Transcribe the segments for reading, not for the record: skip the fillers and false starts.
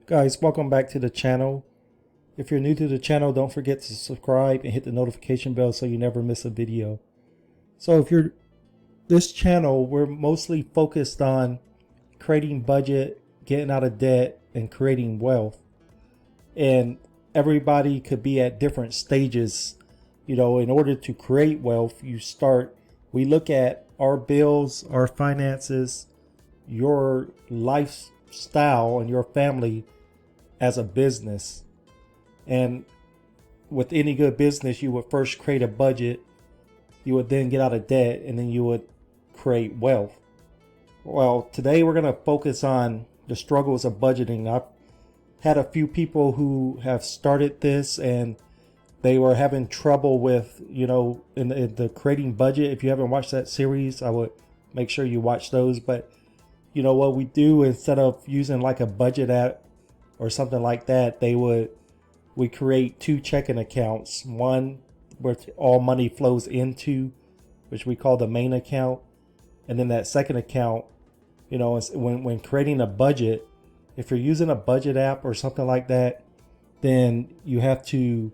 Guys, welcome back to the channel. If you're new to the channel, don't forget to subscribe and hit the notification bell so you never miss a video. So if you're this channel, we're mostly focused on creating budget, getting out of debt, and creating wealth. And everybody could be at different stages. In order to create wealth, we look at our bills, our finances, your lifestyle, and your family as a business. And with any good business, you would first create a budget, you would then get out of debt, and then you would create wealth. Well, today we're going to focus on the struggles of budgeting. I've had a few people who have started this and they were having trouble with, in the creating budget. If you haven't watched that series, I would make sure you watch those. But what we do, instead of using like a budget app or something like that, we create two checking accounts. One where all money flows into, which we call the main account. And then that second account, when creating a budget, if you're using a budget app or something like that, then you have to,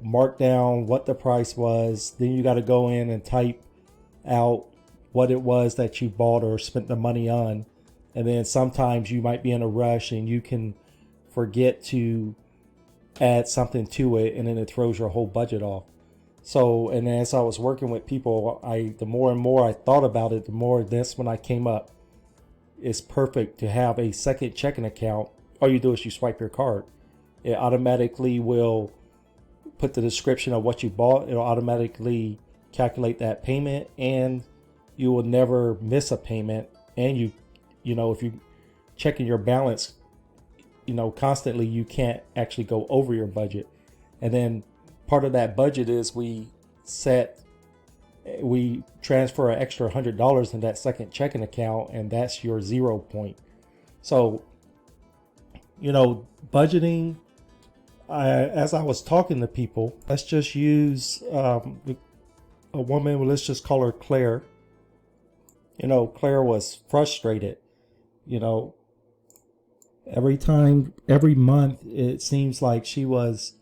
mark down what the price was. Then you got to go in and type out what it was that you bought or spent the money on. And then sometimes you might be in a rush and you can forget to add something to it, and then it throws your whole budget off. So, and as I was working with people, the more and more I thought about it, the more this when I came up, it's perfect to have a second checking account. All you do is you swipe your card. It automatically will put the description of what you bought. It'll automatically calculate that payment, and you will never miss a payment. And if you checking your balance, constantly, you can't actually go over your budget. And then part of that budget is we transfer an extra $100 in that second checking account, and that's your 0 point. So, budgeting, as I was talking to people, let's just use a woman, let's just call her Claire. Claire was frustrated. Every month, it seems like she was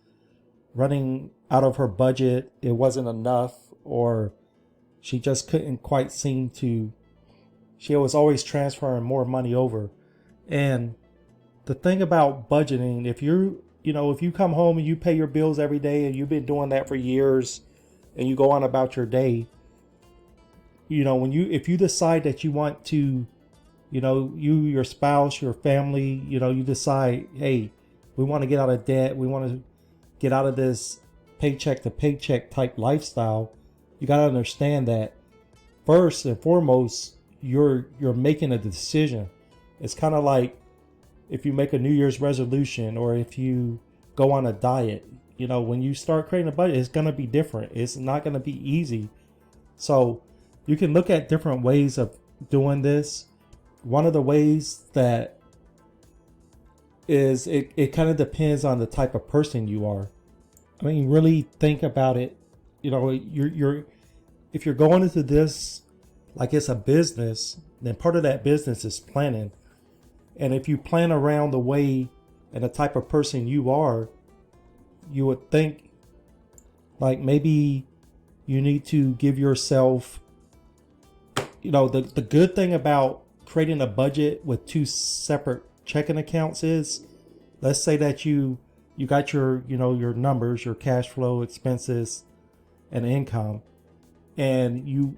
running out of her budget. It wasn't enough, or she just couldn't quite seem to. She was always transferring more money over. And the thing about budgeting, if you come home and you pay your bills every day, and you've been doing that for years, and you go on about your day, if you decide that you want to, your spouse, your family, you decide, hey, we want to get out of debt. We want to get out of this paycheck to paycheck type lifestyle. You got to understand that first and foremost, you're making a decision. It's kind of like if you make a New Year's resolution, or if you go on a diet, when you start creating a budget, it's going to be different. It's not going to be easy. So you can look at different ways of doing this. One of the ways that is, it kind of depends on the type of person you are. I mean, really think about it. If you're going into this like it's a business, then part of that business is planning. And if you plan around the way and the type of person you are, you would think like maybe you need to give yourself, the good thing about creating a budget with two separate checking accounts is, let's say that you got your numbers, your cash flow, expenses, and income, and you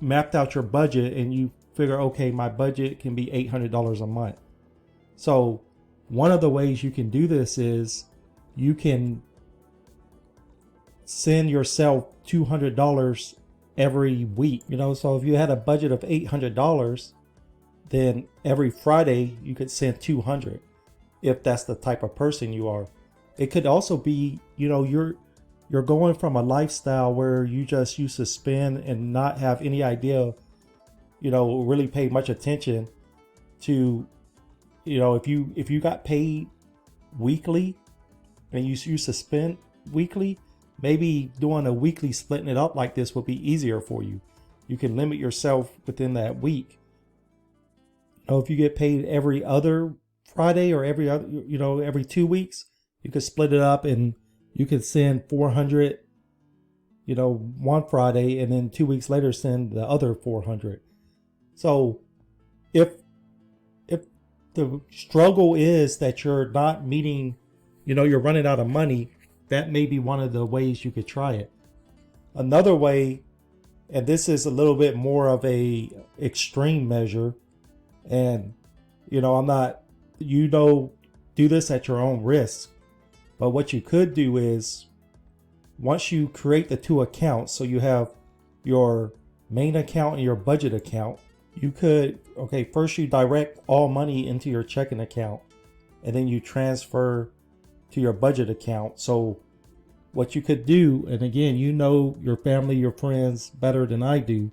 mapped out your budget, and you figure, okay, my budget can be $800 a month. So one of the ways you can do this is you can send yourself $200 every week. So if you had a budget of $800, then every Friday you could send $200, if that's the type of person you are. It could also be, you're going from a lifestyle where you just used to spend and not have any idea, really pay much attention to, if you got paid weekly and you used to spend weekly, maybe doing a weekly, splitting it up like this would be easier for you. You can limit yourself within that week. If you get paid every other Friday or every other, every 2 weeks, you could split it up and you could send 400, one Friday, and then 2 weeks later send the other 400. So if the struggle is that you're not meeting, you're running out of money, that may be one of the ways you could try it. Another way, and this is a little bit more of a extreme measure, and I'm not, do this at your own risk. But what you could do is, once you create the two accounts, so you have your main account and your budget account, you could, first you direct all money into your checking account, and then you transfer to your budget account. So what you could do, and again, your family, your friends better than I do,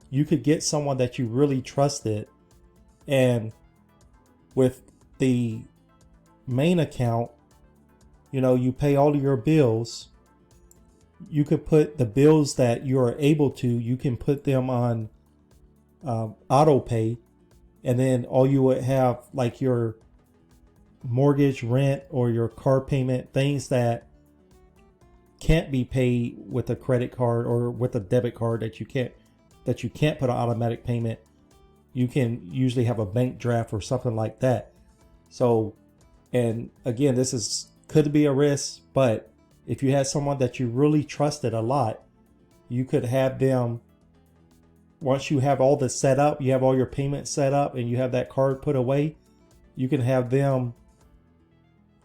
you could get someone that you really trusted, and with the main account, you pay all of your bills. You could put the bills that you're able to, you can put them on auto pay, and then all you would have, like your mortgage, rent, or your car payment, things that can't be paid with a credit card or with a debit card that you can't put an automatic payment. You can usually have a bank draft or something like that. So, and again, this could be a risk, but if you had someone that you really trusted a lot, you could have them, once you have all this set up, you have all your payments set up, and you have that card put away, you can have them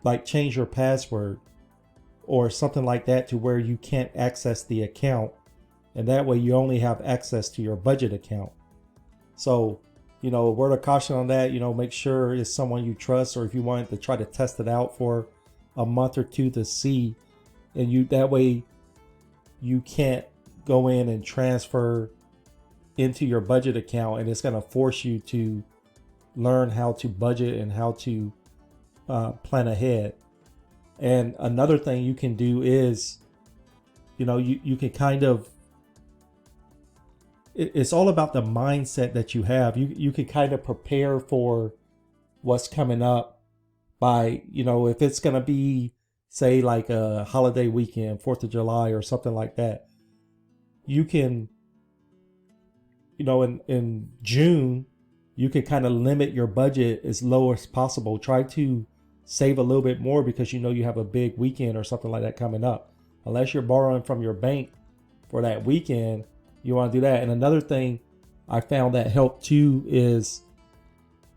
like change your password or something like that to where you can't access the account. And that way you only have access to your budget account. So, a word of caution on that, make sure it's someone you trust, or if you want to try to test it out for a month or two to see, and that way you can't go in and transfer into your budget account, and it's going to force you to learn how to budget and how to plan ahead. And another thing you can do is, you can kind of, it's all about the mindset that you have. You can kind of prepare for what's coming up by, if it's going to be, say, like a holiday weekend, 4th of July or something like that. You can, in June, you can kind of limit your budget as low as possible. Try to save a little bit more because you have a big weekend or something like that coming up. Unless you're borrowing from your bank for that weekend, you want to do that. And another thing I found that helped too is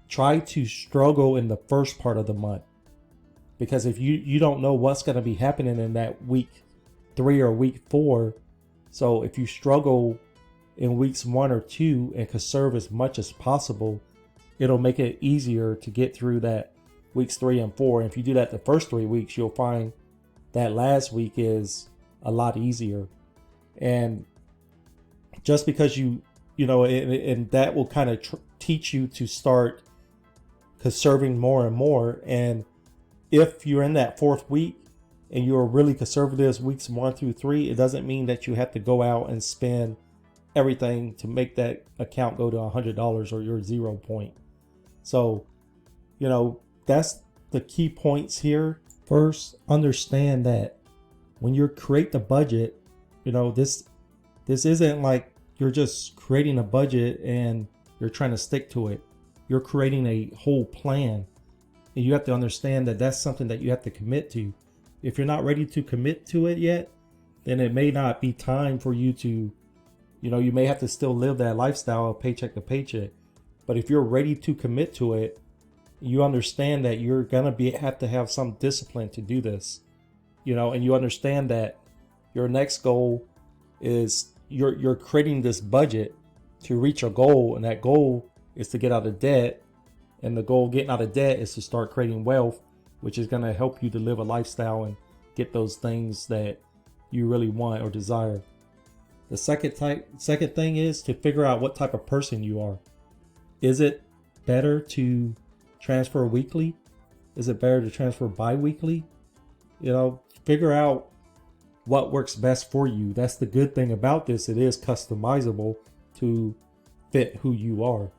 try to struggle in the first part of the month. Because if you don't know what's going to be happening in that week 3 or week 4, so if you struggle in weeks 1 or 2 and conserve as much as possible, it'll make it easier to get through that weeks 3 and 4. And if you do that the first 3 weeks, you'll find that last week is a lot easier. And just because and that will kind of teach you to start conserving more and more. And if you're in that 4th week and you're really conservative weeks 1 through 3, it doesn't mean that you have to go out and spend everything to make that account go to $100 or your 0 point. So, that's the key points here. First, understand that when you create the budget, this isn't like you're just creating a budget and you're trying to stick to it. You're creating a whole plan, and you have to understand that that's something that you have to commit to. If you're not ready to commit to it yet, then it may not be time for you to, you may have to still live that lifestyle of paycheck to paycheck. But if you're ready to commit to it, you understand that you're gonna have to have some discipline to do this, and you understand that your next goal is you're creating this budget to reach a goal, and that goal is to get out of debt. And the goal of getting out of debt is to start creating wealth, which is going to help you to live a lifestyle and get those things that you really want or desire. The second thing is to figure out what type of person you are. Is it better to transfer weekly? Is it better to transfer bi-weekly? Figure out what works best for you. That's the good thing about this. It is customizable to fit who you are.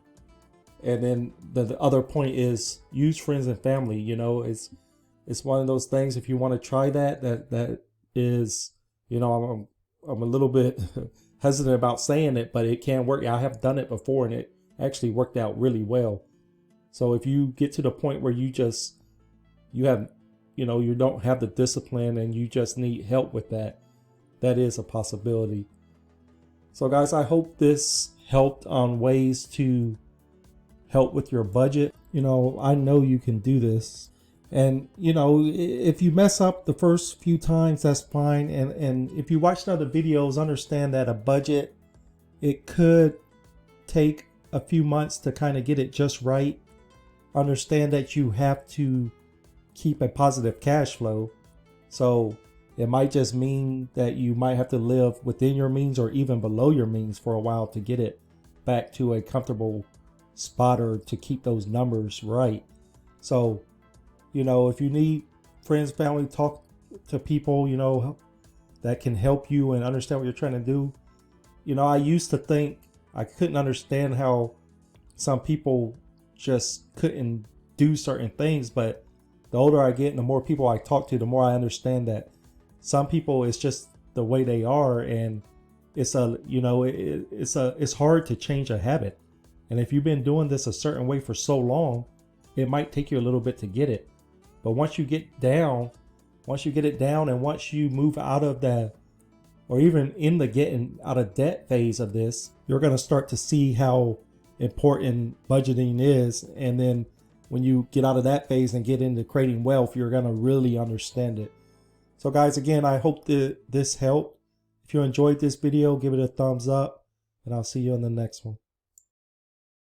And then the other point is use friends and family. You know, it's one of those things. If you want to try that is, you know, I'm a little bit hesitant about saying it, but it can work. I have done it before, and it actually worked out really well. So if you get to the point where you have, you know, you don't have the discipline and you just need help with that, that is a possibility. So guys, I hope this helped on ways to help with your budget. You know, I know you can do this. And, you know, if you mess up the first few times, that's fine. And if you watch other videos, understand that a budget, it could take a few months to kind of get it just right. Understand that you have to keep a positive cash flow. So it might just mean that you might have to live within your means or even below your means for a while to get it back to a comfortable spot or to keep those numbers right. So, you know, if you need friends, family, talk to people, you know, that can help you and understand what you're trying to do. You know, I used to think I couldn't understand how some people just couldn't do certain things, but the older I get and the more people I talk to, the more I understand that some people, it's just the way they are, and it's it's hard to change a habit. And if you've been doing this a certain way for so long, it might take you a little bit to get it. But once you get it down, and once you move out of that, or even in the getting out of debt phase of this, you're going to start to see how important budgeting is. And then when you get out of that phase and get into creating wealth, you're going to really understand it. So guys, again, I hope that this helped. If you enjoyed this video, give it a thumbs up, and I'll see you in the next one.